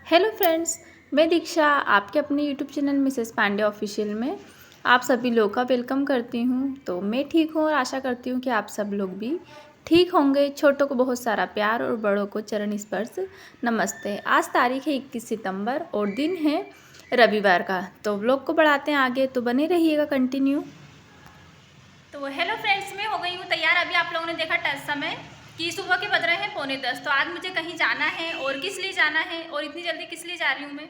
Hello friends, मैं दीक्षा आपके अपने YouTube channel Mrs Pandey official में आप सभी लोग का वेलकम करती हूँ। तो मैं ठीक हूँ और आशा करती हूँ कि आप सब लोग भी ठीक होंगे। छोटों को बहुत सारा प्यार और बड़ों को चरण स्पर्श नमस्ते। आज तारीख है 21 सितंबर और दिन है रविवार का। तो व्लॉग को बढ़ाते हैं आगे, तो बने रहिएगा कंटिन्यू। तो हेलो फ्रेंड्स, मैं हो गई हूँ तैयार। अभी आप लोगों ने देखा समय कि सुबह के बज रहे हैं 9:45। तो आज मुझे कहीं जाना है और किस लिए जाना है और इतनी जल्दी किस लिए जा रही हूँ मैं,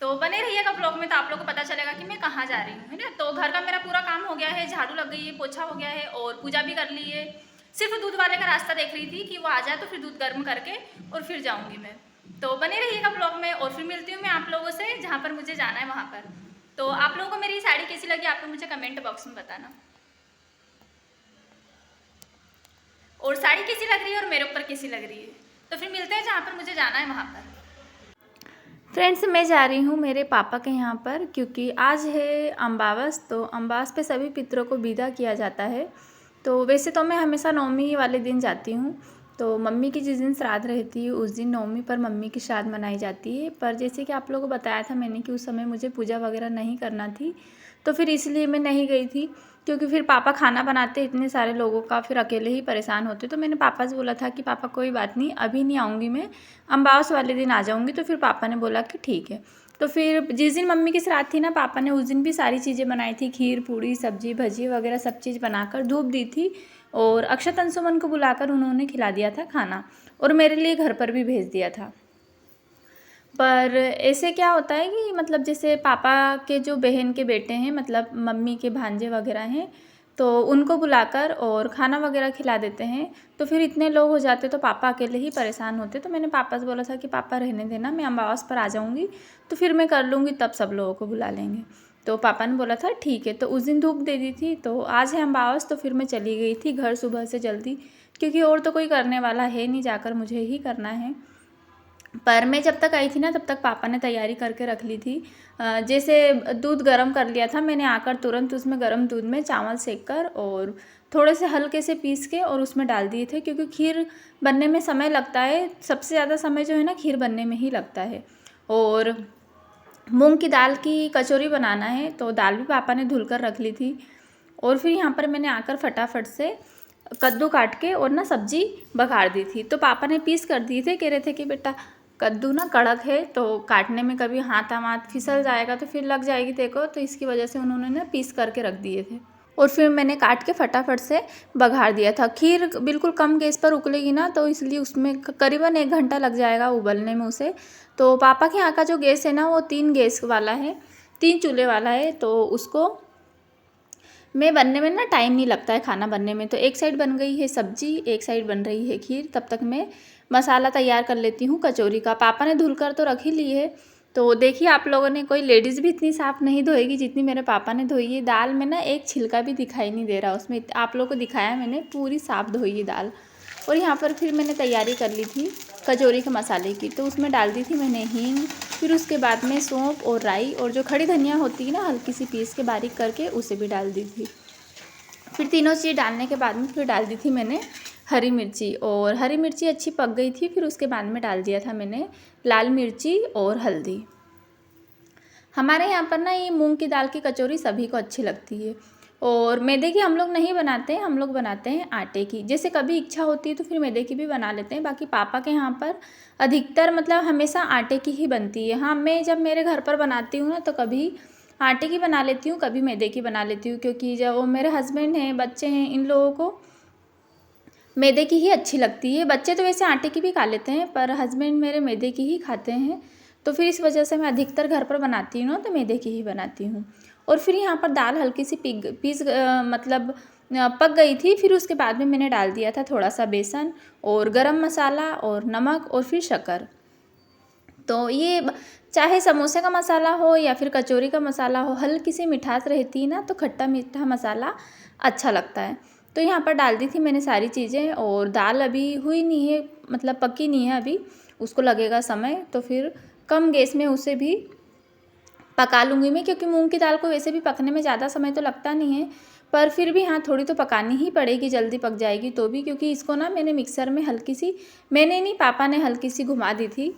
तो बने रहिएगा ब्लॉग में। तो आप लोगों को पता चलेगा कि मैं कहाँ जा रही हूँ, है ना। तो घर का मेरा पूरा काम हो गया है, झाड़ू लग गई है, पोछा हो गया है और पूजा भी कर ली है। सिर्फ दूध वाले का रास्ता देख रही थी कि वो आ जाए तो फिर दूध गर्म करके और फिर जाऊँगी मैं। तो बने रहिएगा ब्लॉग में और फिर मिलती हूँ मैं आप लोगों से जहाँ पर मुझे जाना है वहाँ पर। तो आप लोगों को मेरी साड़ी कैसी लगी आप लोग मुझे कमेंट बॉक्स में बताना, और साड़ी कैसी लग रही है और मेरे ऊपर कैसी लग रही है। तो फिर मिलते हैं जहाँ पर मुझे जाना है वहाँ पर। फ्रेंड्स, मैं जा रही हूँ मेरे पापा के यहाँ पर, क्योंकि आज है अमावस। तो अमावस पे सभी पितरों को विदा किया जाता है। तो वैसे तो मैं हमेशा नवमी वाले दिन जाती हूँ। तो मम्मी की जिस दिन श्राद्ध रहती है उस दिन नवमी पर मम्मी की श्राद्ध मनाई जाती है। पर जैसे कि आप लोगों को बताया था मैंने कि उस समय मुझे पूजा वगैरह नहीं करना थी, तो फिर इसलिए मैं नहीं गई थी। क्योंकि फिर पापा खाना बनाते इतने सारे लोगों का, फिर अकेले ही परेशान होते। तो मैंने पापा से बोला था कि पापा कोई बात नहीं, अभी नहीं आऊँगी मैं, अमावस वाले दिन आ जाऊँगी। तो फिर पापा ने बोला कि ठीक है। तो फिर जिस दिन मम्मी की श्राद्ध थी ना, पापा ने उस दिन भी सारी चीज़ें बनाई थी, खीर पूड़ी सब्जी भजी वगैरह सब चीज़ बनाकर धूप दी थी। और अक्षत अंशुमन को बुलाकर उन्होंने खिला दिया था खाना, और मेरे लिए घर पर भी भेज दिया था। पर ऐसे क्या होता है कि मतलब जैसे पापा के जो बहन के बेटे हैं, मतलब मम्मी के भांजे वगैरह हैं, तो उनको बुलाकर और खाना वगैरह खिला देते हैं। तो फिर इतने लोग हो जाते तो पापा अकेले ही परेशान होते। तो मैंने पापा से बोला था कि पापा रहने देना, मैं अमावस पर आ जाऊँगी तो फिर मैं कर लूँगी, तब सब लोगों को बुला लेंगे। तो पापा ने बोला था ठीक है। तो उस दिन धूप दे दी थी। तो आज है अमावस, तो फिर मैं चली गई थी घर सुबह से जल्दी, क्योंकि और तो कोई करने वाला है नहीं, जाकर मुझे ही करना है। पर मैं जब तक आई थी ना, तब तक पापा ने तैयारी करके रख ली थी। जैसे दूध गर्म कर लिया था मैंने, आकर तुरंत उसमें गर्म दूध में चावल सेक कर और थोड़े से हल्के से पीस के और उसमें डाल दिए थे। क्योंकि खीर बनने में समय लगता है, सबसे ज़्यादा समय जो है ना खीर बनने में ही लगता है। और मूंग की दाल की कचौरी बनाना है, तो दाल भी पापा ने धुल कर रख ली थी। और फिर यहाँ पर मैंने आकर फटाफट से कद्दू काट के और ना सब्जी बघार दी थी। तो पापा ने पीस कर दिए थे, कह रहे थे कि बेटा कद्दू ना कड़क है, तो काटने में कभी हाथ हाथ फिसल जाएगा तो फिर लग जाएगी देखो, तो इसकी वजह से उन्होंने ना पीस करके रख दिए थे। और फिर मैंने काट के फटाफट से बघार दिया था। खीर बिल्कुल कम गैस पर उबलेगी ना, तो इसलिए उसमें करीबन 1 घंटा लग जाएगा उबलने में उसे। तो पापा के यहाँ का जो गैस है ना, वो 3 गैस वाला है, 3 चूल्हे वाला है। तो उसको मैं बनने में ना टाइम नहीं लगता है खाना बनने में। तो एक साइड बन गई है सब्जी, एक साइड बन रही है खीर, तब तक मैं मसाला तैयार कर लेती हूँ कचौरी का। पापा ने धुल कर तो रख ही ली है। तो देखिए आप लोगों ने, कोई लेडीज़ भी इतनी साफ़ नहीं धोएगी जितनी मेरे पापा ने धोई है। दाल में ना एक छिलका भी दिखाई नहीं दे रहा उसमें, आप लोगों को दिखाया मैंने, पूरी साफ़ धोई है दाल। और यहाँ पर फिर मैंने तैयारी कर ली थी कचौरी के मसाले की। तो उसमें डाल दी थी मैंने हींग, फिर उसके बाद में सौंफ और राई, और जो खड़ी धनिया होती है ना हल्की सी पीस के बारीक करके, उसे भी डाल दी थी। फिर तीनों चीज़ डालने के बाद में फिर डाल दी थी मैंने हरी मिर्ची, और हरी मिर्ची अच्छी पक गई थी। फिर उसके बाद में डाल दिया था मैंने लाल मिर्ची और हल्दी। हमारे यहाँ पर ना ये मूंग की दाल की कचौरी सभी को अच्छी लगती है। और मैदे की हम लोग नहीं बनाते हैं, हम लोग बनाते हैं आटे की। जैसे कभी इच्छा होती है तो फिर मैदे की भी बना लेते हैं। बाकी पापा के यहाँ पर अधिकतर मतलब हमेशा आटे की ही बनती है। हाँ, मैं जब मेरे घर पर बनाती हूँ ना, तो कभी आटे की बना लेती हूँ, कभी मैदे की बना लेती हूँ। क्योंकि जब वो मेरे हस्बैंड हैं, बच्चे हैं, इन लोगों को मैदे की ही अच्छी लगती है। बच्चे तो वैसे आटे की भी खा लेते हैं, पर हस्बैंड मेरे मैदे की ही खाते हैं। तो फिर इस वजह से मैं अधिकतर घर पर बनाती हूँ ना, तो मैदे की ही बनाती हूँ। और फिर यहाँ पर दाल हल्की सी मतलब पक गई थी। फिर उसके बाद में मैंने डाल दिया था थोड़ा सा बेसन और गरम मसाला और नमक और फिर शक्कर। तो ये चाहे समोसे का मसाला हो या फिर कचौरी का मसाला हो, हल्की सी मिठास रहती है ना, तो खट्टा मीठा मसाला अच्छा लगता है। तो यहाँ पर डाल दी थी मैंने सारी चीज़ें। और दाल अभी हुई नहीं है, मतलब पकी नहीं है अभी, उसको लगेगा समय। तो फिर कम गैस में उसे भी पका लूँगी मैं, क्योंकि मूंग की दाल को वैसे भी पकने में ज़्यादा समय तो लगता नहीं है। पर फिर भी हाँ, थोड़ी तो पकानी ही पड़ेगी, जल्दी पक जाएगी तो भी। क्योंकि इसको ना मैंने मिक्सर में हल्की सी, मैंने नहीं पापा ने हल्की सी घुमा दी थी,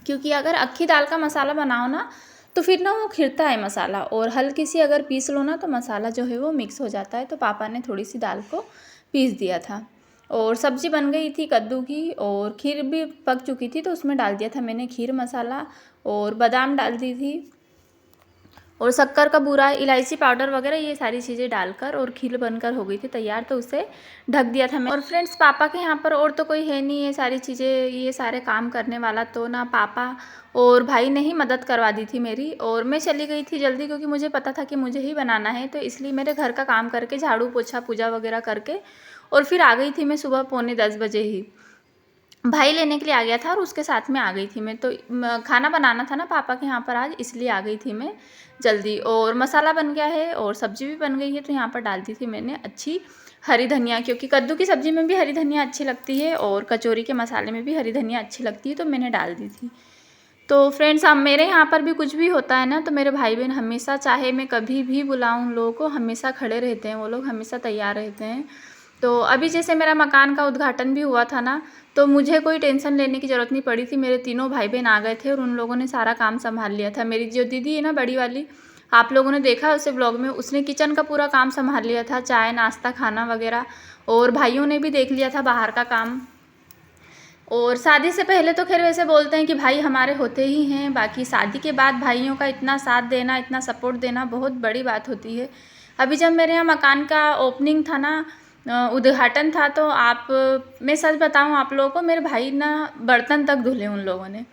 क्योंकि अगर अक्खी दाल का मसाला बनाओ ना तो फिर ना वो खिरता है मसाला, और हल्की सी अगर पीस लो ना तो मसाला जो है वो मिक्स हो जाता है। तो पापा ने थोड़ी सी दाल को पीस दिया था, और सब्ज़ी बन गई थी कद्दू की, और खीर भी पक चुकी थी तो उसमें डाल दिया था मैंने खीर मसाला, और बादाम डाल दी थी, और शक्कर का बूरा, इलायची पाउडर वगैरह ये सारी चीज़ें डालकर, और खीर बनकर हो गई थी तैयार। तो उसे ढक दिया था मैं। और फ्रेंड्स पापा के यहाँ पर और तो कोई है नहीं, ये सारी चीज़ें, ये सारे काम करने वाला, तो ना पापा और भाई ने ही मदद करवा दी थी मेरी। और मैं चली गई थी जल्दी क्योंकि मुझे पता था कि मुझे ही बनाना है, तो इसलिए मेरे घर का काम करके झाड़ू पोछा पूजा वगैरह करके और फिर आ गई थी मैं सुबह 9:45 बजे ही। भाई लेने के लिए आ गया था और उसके साथ में आ गई थी मैं। तो खाना बनाना था ना पापा के यहाँ पर आज, इसलिए आ गई थी मैं जल्दी। और मसाला बन गया है और सब्ज़ी भी बन गई है, तो यहाँ पर डाल दी थी मैंने अच्छी हरी धनिया, क्योंकि कद्दू की सब्ज़ी में भी हरी धनिया अच्छी लगती है और कचौरी के मसाले में भी हरी धनिया अच्छी लगती है, तो मैंने डाल दी थी। तो फ्रेंड्स हम मेरे यहाँ पर भी कुछ भी होता है ना तो मेरे भाई बहन हमेशा, चाहे मैं कभी भी बुलाऊँ उन लोगों को, हमेशा खड़े रहते हैं, वो लोग हमेशा तैयार रहते हैं। तो अभी जैसे मेरा मकान का उद्घाटन भी हुआ था ना, तो मुझे कोई टेंशन लेने की ज़रूरत नहीं पड़ी थी। मेरे तीनों भाई बहन आ गए थे और उन लोगों ने सारा काम संभाल लिया था। मेरी जो दीदी है ना बड़ी वाली, आप लोगों ने देखा उसे ब्लॉग में, उसने किचन का पूरा काम संभाल लिया था, चाय नाश्ता खाना वगैरह। और भाइयों ने भी देख लिया था बाहर का काम। और शादी से पहले तो खैर वैसे बोलते हैं कि भाई हमारे होते ही हैं, बाकी शादी के बाद भाइयों का इतना साथ देना, इतना सपोर्ट देना बहुत बड़ी बात होती है। अभी जब मेरे यहाँ मकान का ओपनिंग था ना, उद्घाटन था, तो मैं सच बताऊँ आप लोगों को, मेरे भाई ना बर्तन तक धुले उन लोगों ने।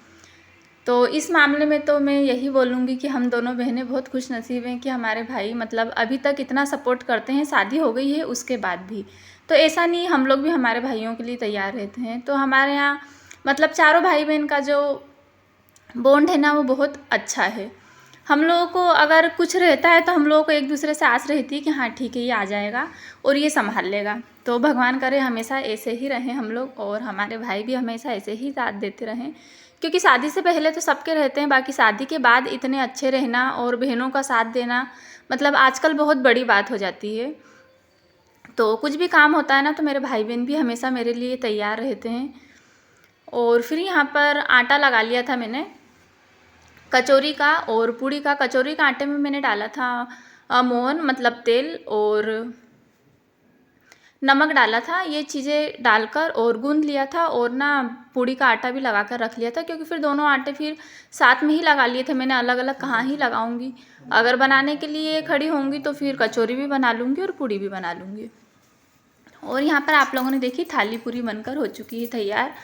तो इस मामले में तो मैं यही बोलूँगी कि हम दोनों बहनें बहुत खुश नसीब हैं कि हमारे भाई मतलब अभी तक इतना सपोर्ट करते हैं, शादी हो गई है उसके बाद भी। तो ऐसा नहीं, हम लोग भी हमारे भाइयों के लिए तैयार रहते हैं। तो हमारे यहाँ मतलब चारों भाई बहन का जो बॉन्ड है ना वो बहुत अच्छा है। हम लोगों को अगर कुछ रहता है तो हम लोगों को एक दूसरे से आस रहती है कि हाँ ठीक है ये आ जाएगा और ये संभाल लेगा। तो भगवान करे हमेशा ऐसे ही रहें हम लोग, और हमारे भाई भी हमेशा ऐसे ही साथ देते रहें, क्योंकि शादी से पहले तो सबके रहते हैं, बाकी शादी के बाद इतने अच्छे रहना और बहनों का साथ देना मतलब आजकल बहुत बड़ी बात हो जाती है। तो कुछ भी काम होता है ना तो मेरे भाई बहन भी हमेशा मेरे लिए तैयार रहते हैं। और फिर यहाँ पर आटा लगा लिया था मैंने कचौरी का और पूड़ी का। कचौरी का आटे में मैंने डाला था मोहन मतलब तेल, और नमक डाला था, ये चीज़ें डालकर और गूंद लिया था। और ना पूड़ी का आटा भी लगा कर रख लिया था, क्योंकि फिर दोनों आटे फिर साथ में ही लगा लिए थे मैंने, अलग अलग कहाँ ही लगाऊंगी। अगर बनाने के लिए खड़ी होंगी तो फिर कचौरी भी बना लूँगी और पूड़ी भी बना लूँगी। और यहाँ पर आप लोगों ने देखी थाली पूरी बनकर हो चुकी है तैयार,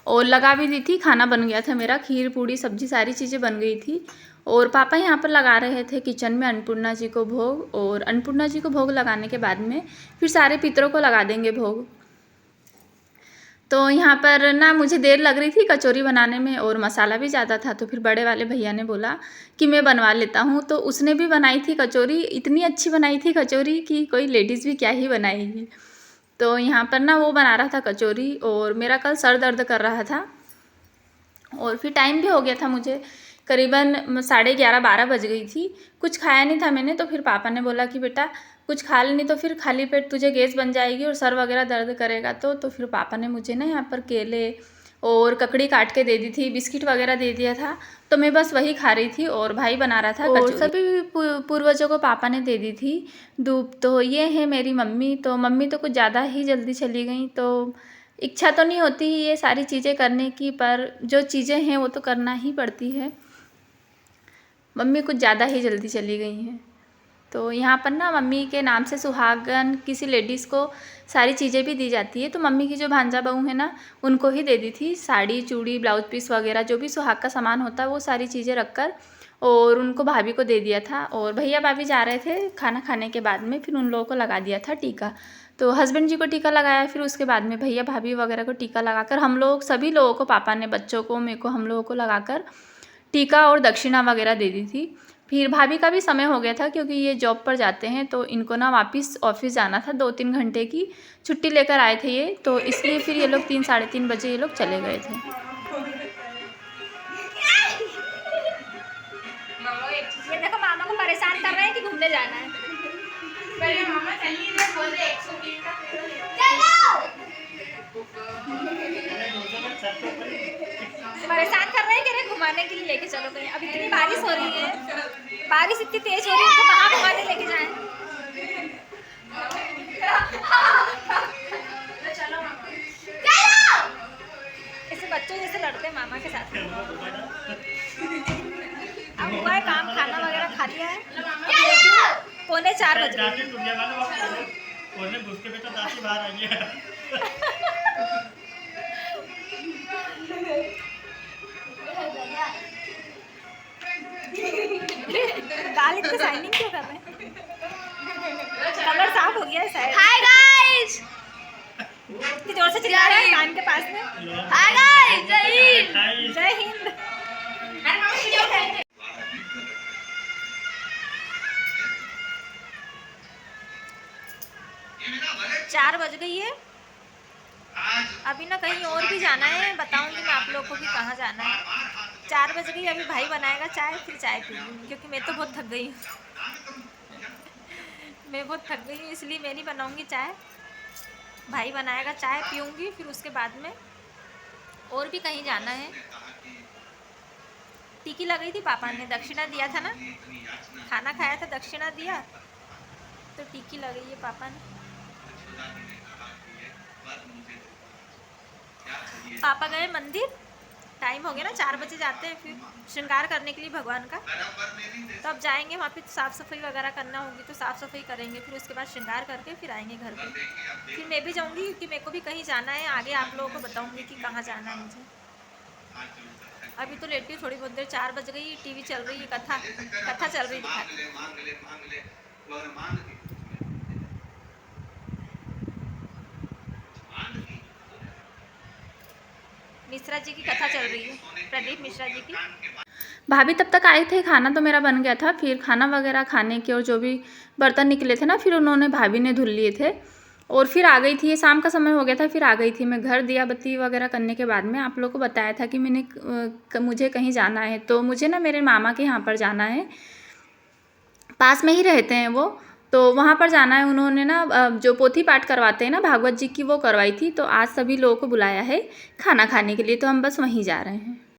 और लगा भी दी थी, खाना बन गया था मेरा, खीर पूड़ी सब्जी सारी चीज़ें बन गई थी। और पापा यहाँ पर लगा रहे थे किचन में अन्नपूर्णा जी को भोग, और अन्नपूर्णा जी को भोग लगाने के बाद में फिर सारे पितरों को लगा देंगे भोग। तो यहाँ पर ना मुझे देर लग रही थी कचौरी बनाने में और मसाला भी ज़्यादा था, तो फिर बड़े वाले भैया ने बोला कि मैं बनवा लेता हूँ। तो उसने भी बनाई थी कचौरी, इतनी अच्छी बनाई थी कचौरी कि कोई लेडीज़ भी क्या ही बनाएगी। तो यहाँ पर ना वो बना रहा था कचौरी, और मेरा कल सर दर्द कर रहा था, और फिर टाइम भी हो गया था, मुझे करीबन 11:30-12 बज गई थी। कुछ खाया नहीं था मैंने, तो फिर पापा ने बोला कि बेटा कुछ खा लेनी, तो फिर खाली पेट तुझे गैस बन जाएगी और सर वगैरह दर्द करेगा। तो फिर पापा ने मुझे ना यहाँ पर केले और ककड़ी काट के दे दी थी, बिस्किट वगैरह दे दिया था, तो मैं बस वही खा रही थी और भाई बना रहा था कचौरी। सभी पूर्वजों को पापा ने दे दी थी धूप। तो ये है मेरी मम्मी, तो मम्मी तो कुछ ज़्यादा ही जल्दी चली गई, तो इच्छा तो नहीं होती ये सारी चीज़ें करने की, पर जो चीज़ें हैं वो तो करना ही पड़ती है। मम्मी कुछ ज़्यादा ही जल्दी चली गई हैं। तो यहाँ पर ना मम्मी के नाम से सुहागन किसी लेडीज़ को सारी चीज़ें भी दी जाती है, तो मम्मी की जो भांजा बहू है ना उनको ही दे दी थी साड़ी चूड़ी ब्लाउज पीस वगैरह, जो भी सुहाग का सामान होता है वो सारी चीज़ें रखकर, और उनको भाभी को दे दिया था। और भैया भाभी जा रहे थे खाना खाने के बाद में, फिर उन लोगों को लगा दिया था टीका। तो हस्बैंड जी को टीका लगाया, फिर उसके बाद में भैया भाभी वगैरह को टीका लगाकर हम लोग सभी लोगों को, पापा ने बच्चों को मेरे को हम लोगों को लगाकर टीका और दक्षिणा वगैरह दे दी थी। फिर भाभी का भी समय हो गया था, क्योंकि ये जॉब पर जाते हैं, तो इनको ना वापस ऑफिस जाना था, 2-3 घंटे की छुट्टी लेकर आए थे ये, तो इसलिए फिर ये लोग 3-3:30 बजे ये लोग चले गए थे। ये देखो मामा को परेशान कर रहे हैं कि घूमने जाना है। मामा चलिए बोल रहे 120 का चलो। परेशान कर रहे हैं कि घुमाने के लिए लेके चलो कहीं। अब इतनी बारिश हो रही है, बारिश इतनी तेज हो रही है, तो कहाँ घुमाने लेके जाएं? ऐसे बच्चों जैसे लड़ते हैं मामा के साथ। अब हुआ है काम, खाना वगैरह खा लिया है। 3:45 बज गए। गाल इतनी शाइनिंग क्यों कर रहे हैं? कलर साफ हो गया है शायद। हाय गाइस, इतनी जोर से चिल्ला रहे हैं कान के पास में। हाय गाइस, जय हिंद। जय हिंद। 4 बज गई है। अभी ना कहीं और भी जाना है, बताऊंगी मैं आप लोगों को कि कहाँ जाना है। 4 बज गई, अभी भाई बनाएगा चाय, फिर चाय पीऊँगी, क्योंकि मैं तो बहुत थक गई हूँ। मैं बहुत थक गई हूँ, इसलिए मैं नहीं बनाऊंगी चाय। भाई बनाएगा, चाय पीऊँगी, फिर उसके बाद में और भी कहीं जाना है। टिकी लगाई थी पापा ने, दक्षिणा दिया था ना, खाना खाया था, दक्षिणा दिया, तो टिकी लगाई है पापा ने। पापा गए मंदिर, टाइम हो गया ना, 4 बजे जाते हैं, फिर श्रृंगार करने के लिए भगवान का। तो अब जाएंगे वहाँ पे, साफ़ सफाई वगैरह करना होगी तो साफ़ सफाई करेंगे, फिर उसके बाद श्रृंगार करके फिर आएंगे घर पे। फिर मैं भी जाऊँगी, क्योंकि मेरे को भी कहीं जाना है। आगे आप लोगों को बताऊँगी कि कहाँ जाना है मुझे। अभी तो लेटी हूँ थोड़ी बहुत देर, 4 बज गई, टीवी चल रही है, कथा चल रही है। मिश्रा जी की कथा चल रही है, प्रदीप मिश्रा जी की। भाभी तब तक आए थे, खाना तो मेरा बन गया था। फिर खाना वगैरह खाने के और जो भी बर्तन निकले थे ना, फिर उन्होंने भाभी ने धुल लिए थे और फिर आ गई थी। ये शाम का समय हो गया था, फिर आ गई थी मैं घर। दिया बत्ती वगैरह करने के बाद में आप लोगों को बताया था कि मुझे कहीं जाना है। तो मुझे ना मेरे मामा के यहाँ पर जाना है, पास में ही रहते हैं वो, तो वहाँ पर जाना है। उन्होंने ना जो पोथी पाठ करवाते हैं ना भागवत जी की, वो करवाई थी। तो आज सभी लोगों को बुलाया है खाना खाने के लिए, तो हम बस वहीं जा रहे हैं।